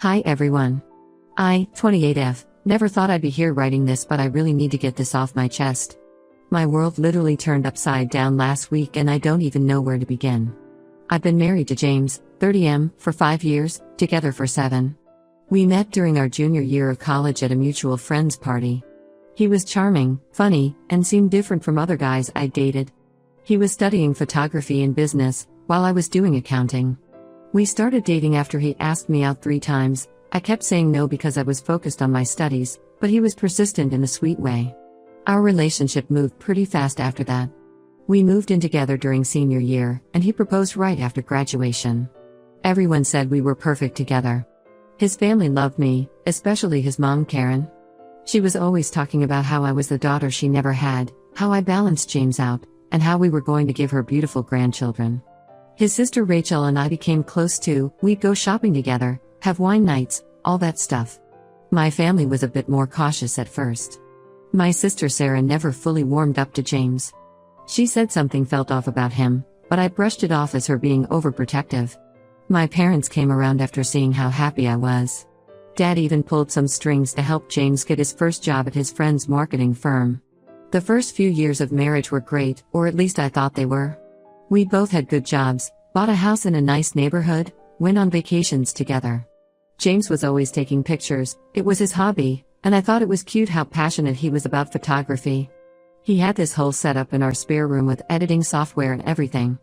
Hi everyone. 28F, never thought I'd be here writing this, but I really need to get this off my chest. My world literally turned upside down last week and I don't even know where to begin. I've been married to James, 30M, for 5 years, together for 7. We met during our junior year of college at a mutual friend's party. He was charming, funny, and seemed different from other guys I dated. He was studying photography and business, while I was doing accounting. We started dating after he asked me out 3 times. I kept saying no because I was focused on my studies, but he was persistent in a sweet way. Our relationship moved pretty fast after that. We moved in together during senior year, and he proposed right after graduation. Everyone said we were perfect together. His family loved me, especially his mom Karen. She was always talking about how I was the daughter she never had, how I balanced James out, and how we were going to give her beautiful grandchildren. His sister Rachel and I became close too. We'd go shopping together, have wine nights, all that stuff. My family was a bit more cautious at first. My sister Sarah never fully warmed up to James. She said something felt off about him, but I brushed it off as her being overprotective. My parents came around after seeing how happy I was. Dad even pulled some strings to help James get his first job at his friend's marketing firm. The first few years of marriage were great, or at least I thought they were. We both had good jobs, bought a house in a nice neighborhood, went on vacations together. James was always taking pictures, it was his hobby, and I thought it was cute how passionate he was about photography. He had this whole setup in our spare room with editing software and everything.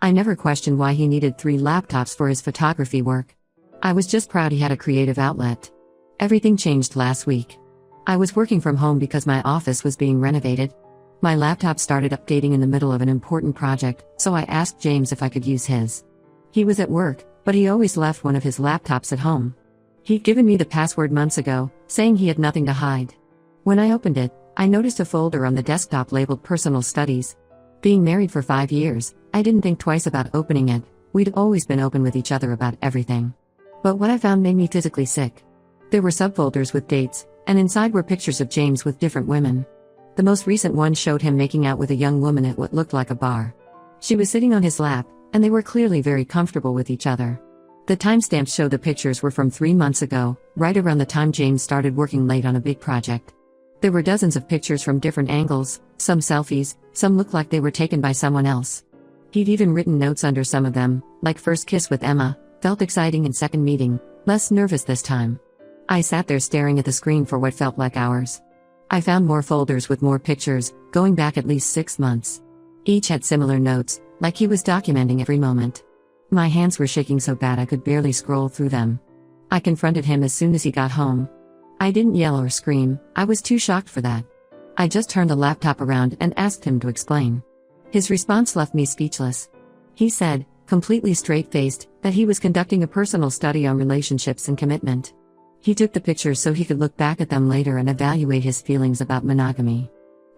I never questioned why he needed 3 laptops for his photography work. I was just proud he had a creative outlet. Everything changed last week. I was working from home because my office was being renovated. My laptop started updating in the middle of an important project, so I asked James if I could use his. He was at work, but he always left one of his laptops at home. He'd given me the password months ago, saying he had nothing to hide. When I opened it, I noticed a folder on the desktop labeled Personal Studies. Being married for 5 years, I didn't think twice about opening it. We'd always been open with each other about everything. But what I found made me physically sick. There were subfolders with dates, and inside were pictures of James with different women. The most recent one showed him making out with a young woman at what looked like a bar. She was sitting on his lap, and they were clearly very comfortable with each other. The timestamps show the pictures were from 3 months ago, right around the time James started working late on a big project. There were dozens of pictures from different angles, some selfies, some looked like they were taken by someone else. He'd even written notes under some of them, like first kiss with Emma, felt exciting in second meeting, less nervous this time. I sat there staring at the screen for what felt like hours. I found more folders with more pictures, going back at least 6 months. Each had similar notes, like he was documenting every moment. My hands were shaking so bad I could barely scroll through them. I confronted him as soon as he got home. I didn't yell or scream, I was too shocked for that. I just turned the laptop around and asked him to explain. His response left me speechless. He said, completely straight-faced, that he was conducting a personal study on relationships and commitment. He took the pictures so he could look back at them later and evaluate his feelings about monogamy.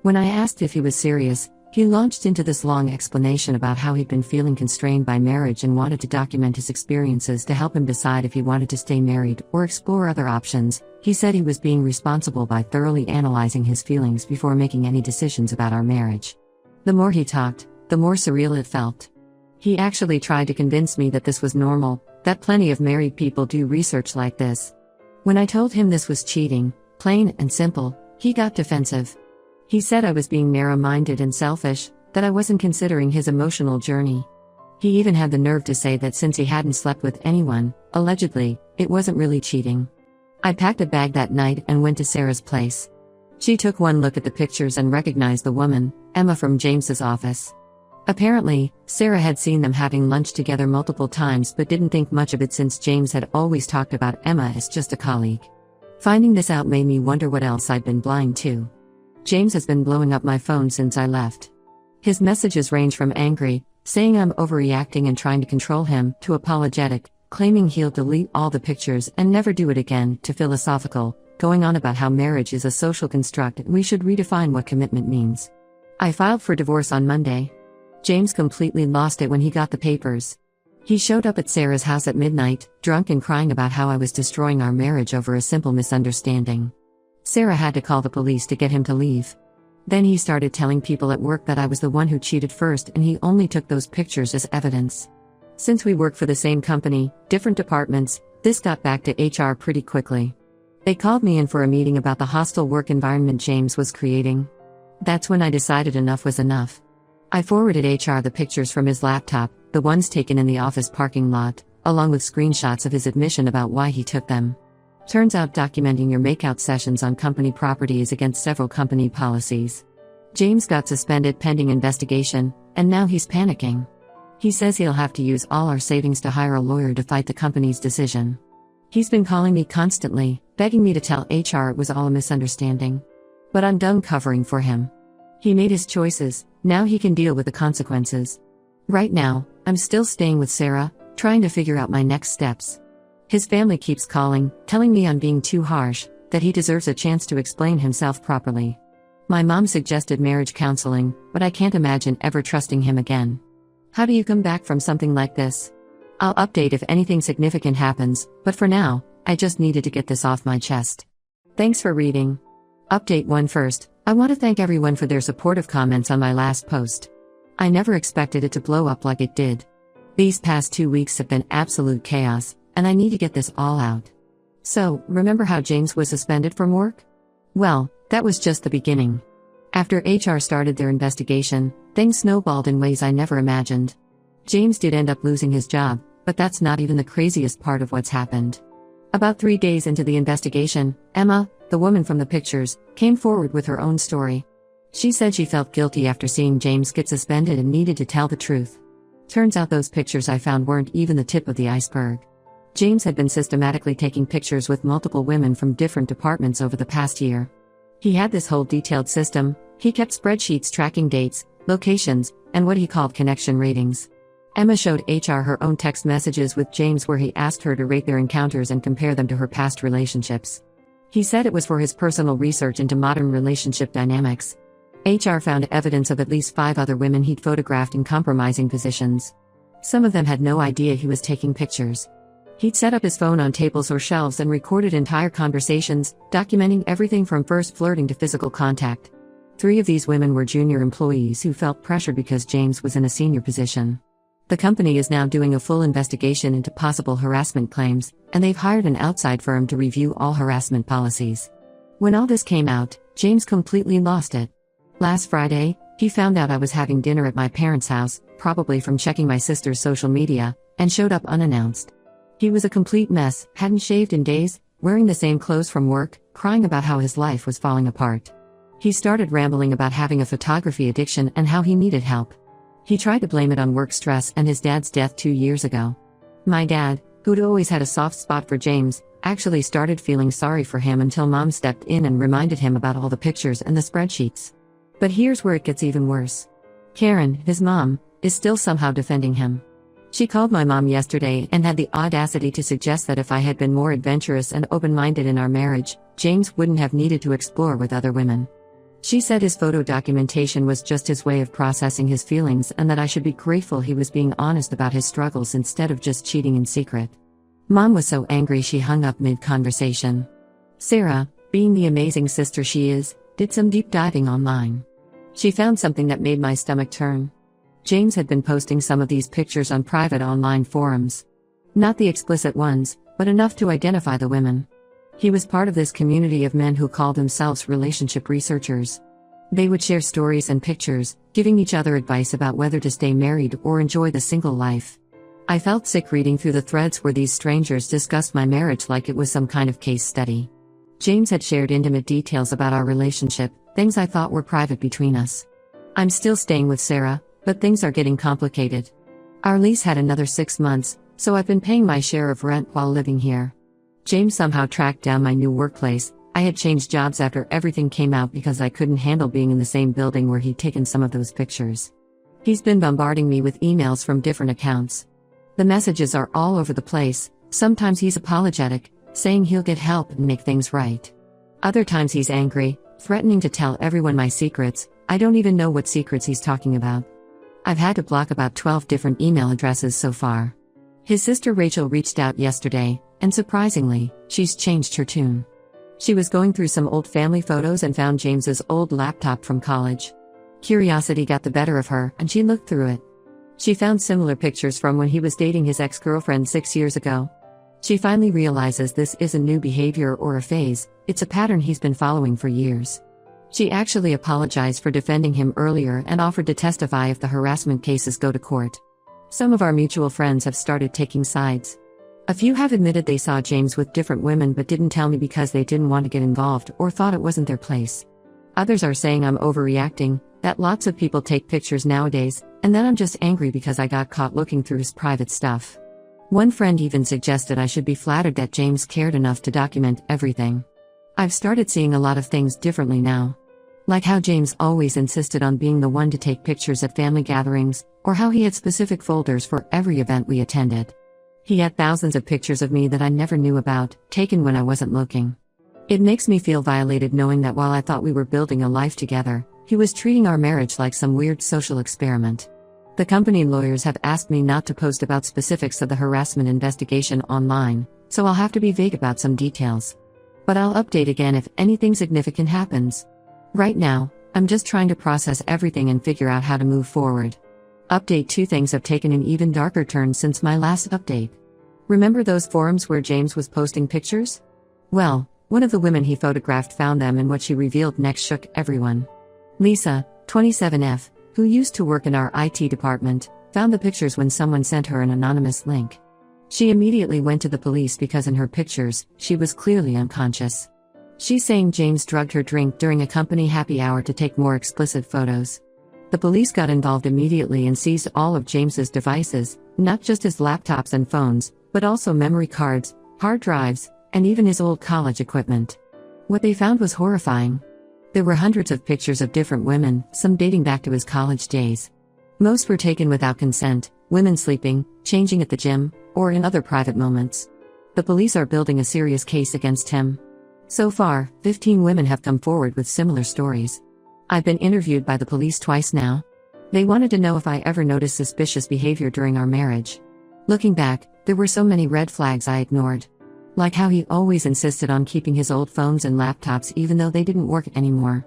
When I asked if he was serious, he launched into this long explanation about how he'd been feeling constrained by marriage and wanted to document his experiences to help him decide if he wanted to stay married or explore other options. He said he was being responsible by thoroughly analyzing his feelings before making any decisions about our marriage. The more he talked, the more surreal it felt. He actually tried to convince me that this was normal, that plenty of married people do research like this. When I told him this was cheating, plain and simple, he got defensive. He said I was being narrow-minded and selfish, that I wasn't considering his emotional journey. He even had the nerve to say that since he hadn't slept with anyone, allegedly, it wasn't really cheating. I packed a bag that night and went to Sarah's place. She took one look at the pictures and recognized the woman, Emma from James's office. Apparently, Sarah had seen them having lunch together multiple times but didn't think much of it since James had always talked about Emma as just a colleague. Finding this out made me wonder what else I'd been blind to. James has been blowing up my phone since I left. His messages range from angry, saying I'm overreacting and trying to control him, to apologetic, claiming he'll delete all the pictures and never do it again, to philosophical, going on about how marriage is a social construct and we should redefine what commitment means. I filed for divorce on Monday. James completely lost it when he got the papers. He showed up at Sarah's house at midnight, drunk and crying about how I was destroying our marriage over a simple misunderstanding. Sarah had to call the police to get him to leave. Then he started telling people at work that I was the one who cheated first and he only took those pictures as evidence. Since we work for the same company, different departments, This got back to HR pretty quickly. They called me in for a meeting about the hostile work environment James was creating. That's when I decided enough was enough. I forwarded HR the pictures from his laptop, the ones taken in the office parking lot, along with screenshots of his admission about why he took them. Turns out documenting your makeout sessions on company property is against several company policies. James got suspended pending investigation, and now he's panicking. He says he'll have to use all our savings to hire a lawyer to fight the company's decision. He's been calling me constantly, begging me to tell HR it was all a misunderstanding. But I'm done covering for him. He made his choices, now he can deal with the consequences. Right now, I'm still staying with Sarah, trying to figure out my next steps. His family keeps calling, telling me I'm being too harsh, that he deserves a chance to explain himself properly. My mom suggested marriage counseling, but I can't imagine ever trusting him again. How do you come back from something like this? I'll update if anything significant happens, but for now, I just needed to get this off my chest. Thanks for reading. Update 1 first, I want to thank everyone for their supportive comments on my last post. I never expected it to blow up like it did. These past 2 weeks have been absolute chaos, and I need to get this all out. So, remember how James was suspended from work? Well, that was just the beginning. After HR started their investigation, things snowballed in ways I never imagined. James did end up losing his job, but that's not even the craziest part of what's happened. About 3 days into the investigation, Emma, the woman from the pictures, came forward with her own story. She said she felt guilty after seeing James get suspended and needed to tell the truth. Turns out those pictures I found weren't even the tip of the iceberg. James had been systematically taking pictures with multiple women from different departments over the past year. He had this whole detailed system. He kept spreadsheets tracking dates, locations, and what he called connection ratings. Emma showed HR her own text messages with James where he asked her to rate their encounters and compare them to her past relationships. He said it was for his personal research into modern relationship dynamics. HR found evidence of at least 5 other women he'd photographed in compromising positions. Some of them had no idea he was taking pictures. He'd set up his phone on tables or shelves and recorded entire conversations, documenting everything from first flirting to physical contact. 3 of these women were junior employees who felt pressured because James was in a senior position. The company is now doing a full investigation into possible harassment claims, and they've hired an outside firm to review all harassment policies. When all this came out, James completely lost it. Last Friday, he found out I was having dinner at my parents' house, probably from checking my sister's social media, and showed up unannounced. He was a complete mess, hadn't shaved in days, wearing the same clothes from work, crying about how his life was falling apart. He started rambling about having a photography addiction and how he needed help. He tried to blame it on work stress and his dad's death 2 years ago. My dad, who'd always had a soft spot for James, actually started feeling sorry for him until Mom stepped in and reminded him about all the pictures and the spreadsheets. But here's where it gets even worse. Karen, his mom, is still somehow defending him. She called my mom yesterday and had the audacity to suggest that if I had been more adventurous and open-minded in our marriage, James wouldn't have needed to explore with other women. She said his photo documentation was just his way of processing his feelings and that I should be grateful he was being honest about his struggles instead of just cheating in secret. Mom was so angry she hung up mid-conversation. Sarah, being the amazing sister she is, did some deep diving online. She found something that made my stomach turn. James had been posting some of these pictures on private online forums. Not the explicit ones, but enough to identify the women. He was part of this community of men who called themselves relationship researchers. They would share stories and pictures, giving each other advice about whether to stay married or enjoy the single life. I felt sick reading through the threads where these strangers discussed my marriage like it was some kind of case study. James had shared intimate details about our relationship, things I thought were private between us. I'm still staying with Sarah, but things are getting complicated. Our lease had another 6 months, so I've been paying my share of rent while living here. James somehow tracked down my new workplace. I had changed jobs after everything came out because I couldn't handle being in the same building where he'd taken some of those pictures. He's been bombarding me with emails from different accounts. The messages are all over the place. Sometimes he's apologetic, saying he'll get help and make things right. Other times he's angry, threatening to tell everyone my secrets. I don't even know what secrets he's talking about. I've had to block about 12 different email addresses so far. His sister Rachel reached out yesterday, and surprisingly, she's changed her tune. She was going through some old family photos and found James's old laptop from college. Curiosity got the better of her, and she looked through it. She found similar pictures from when he was dating his ex-girlfriend 6 years ago. She finally realizes this isn't new behavior or a phase, it's a pattern he's been following for years. She actually apologized for defending him earlier and offered to testify if the harassment cases go to court. Some of our mutual friends have started taking sides. A few have admitted they saw James with different women but didn't tell me because they didn't want to get involved or thought it wasn't their place. Others are saying I'm overreacting, that lots of people take pictures nowadays, and then I'm just angry because I got caught looking through his private stuff. One friend even suggested I should be flattered that James cared enough to document everything. I've started seeing a lot of things differently now. Like how James always insisted on being the one to take pictures at family gatherings, or how he had specific folders for every event we attended. He had thousands of pictures of me that I never knew about, taken when I wasn't looking. It makes me feel violated knowing that while I thought we were building a life together, he was treating our marriage like some weird social experiment. The company lawyers have asked me not to post about specifics of the harassment investigation online, so I'll have to be vague about some details. But I'll update again if anything significant happens. Right now, I'm just trying to process everything and figure out how to move forward. Update 2: things have taken an even darker turn since my last update. Remember those forums where James was posting pictures? Well, one of the women he photographed found them, and what she revealed next shook everyone. Lisa, 27F, who used to work in our IT department, found the pictures when someone sent her an anonymous link. She immediately went to the police because in her pictures, she was clearly unconscious. She's saying James drugged her drink during a company happy hour to take more explicit photos. The police got involved immediately and seized all of James's devices, not just his laptops and phones, but also memory cards, hard drives, and even his old college equipment. What they found was horrifying. There were hundreds of pictures of different women, some dating back to his college days. Most were taken without consent, women sleeping, changing at the gym, or in other private moments. The police are building a serious case against him. So far, 15 women have come forward with similar stories. I've been interviewed by the police twice now. They wanted to know if I ever noticed suspicious behavior during our marriage. Looking back, there were so many red flags I ignored. Like how he always insisted on keeping his old phones and laptops even though they didn't work anymore.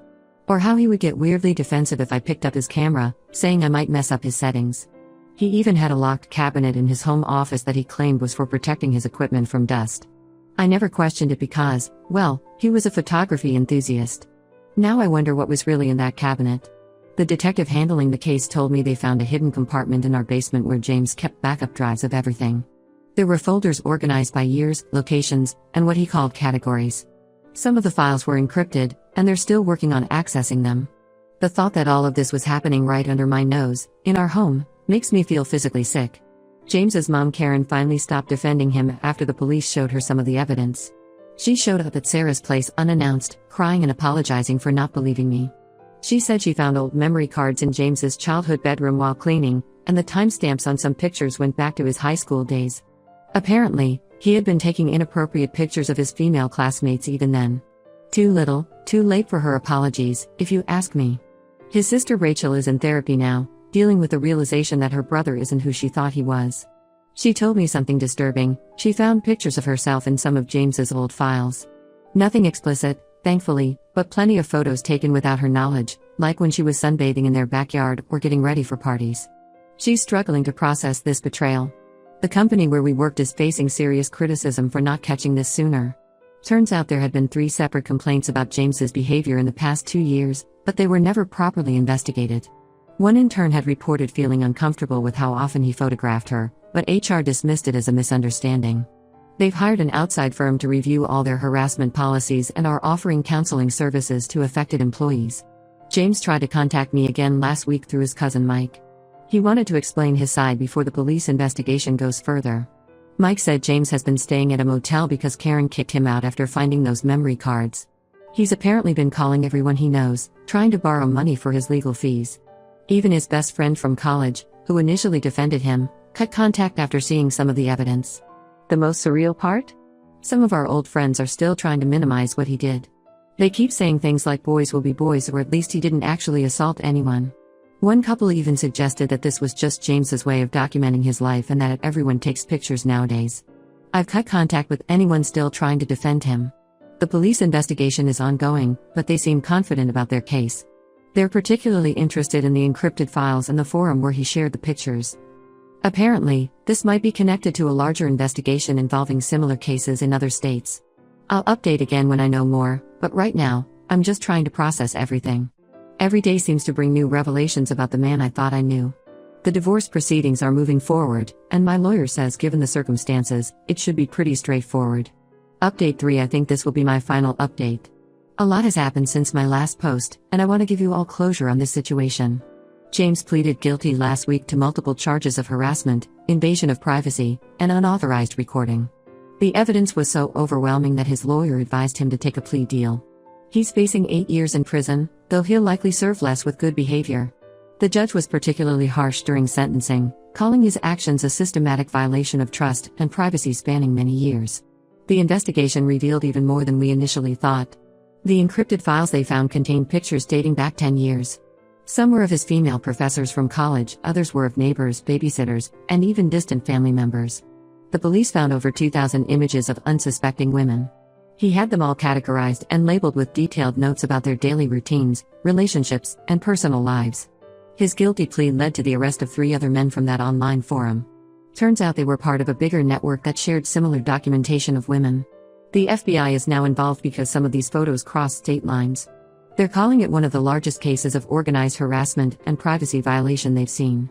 Or how he would get weirdly defensive if I picked up his camera, saying I might mess up his settings. He even had a locked cabinet in his home office that he claimed was for protecting his equipment from dust. I never questioned it because, well, he was a photography enthusiast. Now I wonder what was really in that cabinet. The detective handling the case told me they found a hidden compartment in our basement where James kept backup drives of everything. There were folders organized by years, locations, and what he called categories. Some of the files were encrypted, and they're still working on accessing them. The thought that all of this was happening right under my nose, in our home, makes me feel physically sick. James's mom Karen finally stopped defending him after the police showed her some of the evidence. She showed up at Sarah's place unannounced, crying and apologizing for not believing me. She said she found old memory cards in James's childhood bedroom while cleaning, and the timestamps on some pictures went back to his high school days. Apparently, he had been taking inappropriate pictures of his female classmates even then. Too little, too late for her apologies, if you ask me. His sister Rachel is in therapy now, dealing with the realization that her brother isn't who she thought he was. She told me something disturbing. She found pictures of herself in some of James's old files. Nothing explicit, thankfully, but plenty of photos taken without her knowledge, like when she was sunbathing in their backyard or getting ready for parties. She's struggling to process this betrayal. The company where we worked is facing serious criticism for not catching this sooner. Turns out there had been 3 separate complaints about James's behavior in the past 2 years, but they were never properly investigated. One intern had reported feeling uncomfortable with how often he photographed her, but HR dismissed it as a misunderstanding. They've hired an outside firm to review all their harassment policies and are offering counseling services to affected employees. James tried to contact me again last week through his cousin Mike. He wanted to explain his side before the police investigation goes further. Mike said James has been staying at a motel because Karen kicked him out after finding those memory cards. He's apparently been calling everyone he knows, trying to borrow money for his legal fees. Even his best friend from college, who initially defended him, cut contact after seeing some of the evidence. The most surreal part? Some of our old friends are still trying to minimize what he did. They keep saying things like boys will be boys, or at least he didn't actually assault anyone. One couple even suggested that this was just James's way of documenting his life and that everyone takes pictures nowadays. I've cut contact with anyone still trying to defend him. The police investigation is ongoing, but they seem confident about their case. They're particularly interested in the encrypted files and the forum where he shared the pictures. Apparently, this might be connected to a larger investigation involving similar cases in other states. I'll update again when I know more, but right now, I'm just trying to process everything. Every day seems to bring new revelations about the man I thought I knew. The divorce proceedings are moving forward, and my lawyer says given the circumstances, it should be pretty straightforward. Update 3. I think this will be my final update. A lot has happened since my last post, and I want to give you all closure on this situation. James pleaded guilty last week to multiple charges of harassment, invasion of privacy, and unauthorized recording. The evidence was so overwhelming that his lawyer advised him to take a plea deal. He's facing 8 years in prison, though he'll likely serve less with good behavior. The judge was particularly harsh during sentencing, calling his actions a systematic violation of trust and privacy spanning many years. The investigation revealed even more than we initially thought. The encrypted files they found contained pictures dating back 10 years. Some were of his female professors from college, others were of neighbors, babysitters, and even distant family members. The police found over 2,000 images of unsuspecting women. He had them all categorized and labeled with detailed notes about their daily routines, relationships, and personal lives. His guilty plea led to the arrest of 3 other men from that online forum. Turns out they were part of a bigger network that shared similar documentation of women. The FBI is now involved because some of these photos cross state lines. They're calling it one of the largest cases of organized harassment and privacy violation they've seen.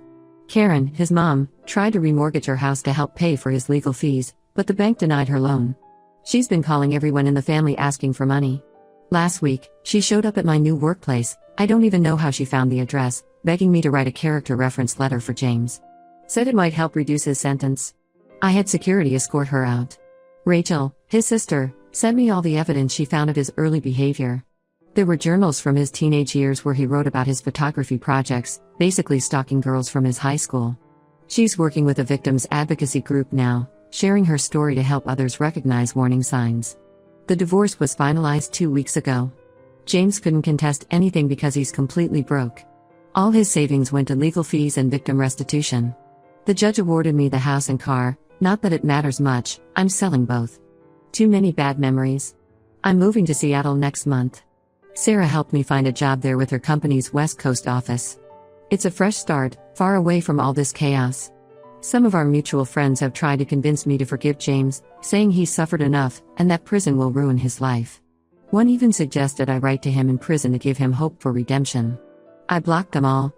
Karen, his mom, tried to remortgage her house to help pay for his legal fees, but the bank denied her loan. She's been calling everyone in the family asking for money. Last week, she showed up at my new workplace. I don't even know how she found the address, begging me to write a character reference letter for James. Said it might help reduce his sentence. I had security escort her out. Rachel, his sister, sent me all the evidence she found of his early behavior. There were journals from his teenage years where he wrote about his photography projects, basically stalking girls from his high school. She's working with a victims advocacy group now, sharing her story to help others recognize warning signs. The divorce was finalized 2 weeks ago. James couldn't contest anything because he's completely broke. All his savings went to legal fees and victim restitution. The judge awarded me the house and car, not that it matters much, I'm selling both. Too many bad memories. I'm moving to Seattle next month. Sarah helped me find a job there with her company's West Coast office. It's a fresh start, far away from all this chaos. Some of our mutual friends have tried to convince me to forgive James, saying he's suffered enough, and that prison will ruin his life. One even suggested I write to him in prison to give him hope for redemption. I blocked them all.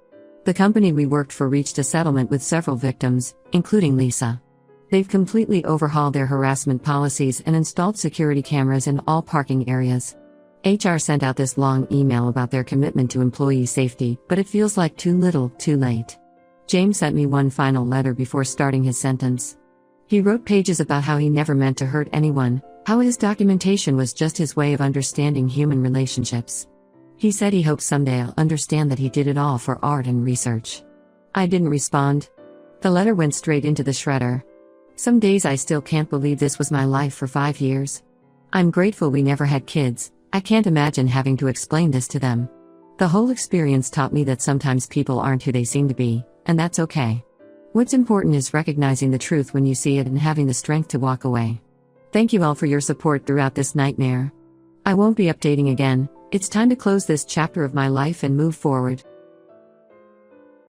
The company we worked for reached a settlement with several victims, including Lisa. They've completely overhauled their harassment policies and installed security cameras in all parking areas. HR sent out this long email about their commitment to employee safety, but it feels like too little, too late. James sent me one final letter before starting his sentence. He wrote pages about how he never meant to hurt anyone, how his documentation was just his way of understanding human relationships. He said he hopes someday I'll understand that he did it all for art and research. I didn't respond. The letter went straight into the shredder. Some days I still can't believe this was my life for 5 years. I'm grateful we never had kids. I can't imagine having to explain this to them. The whole experience taught me that sometimes people aren't who they seem to be, and that's okay. What's important is recognizing the truth when you see it and having the strength to walk away. Thank you all for your support throughout this nightmare. I won't be updating again. It's time to close this chapter of my life and move forward.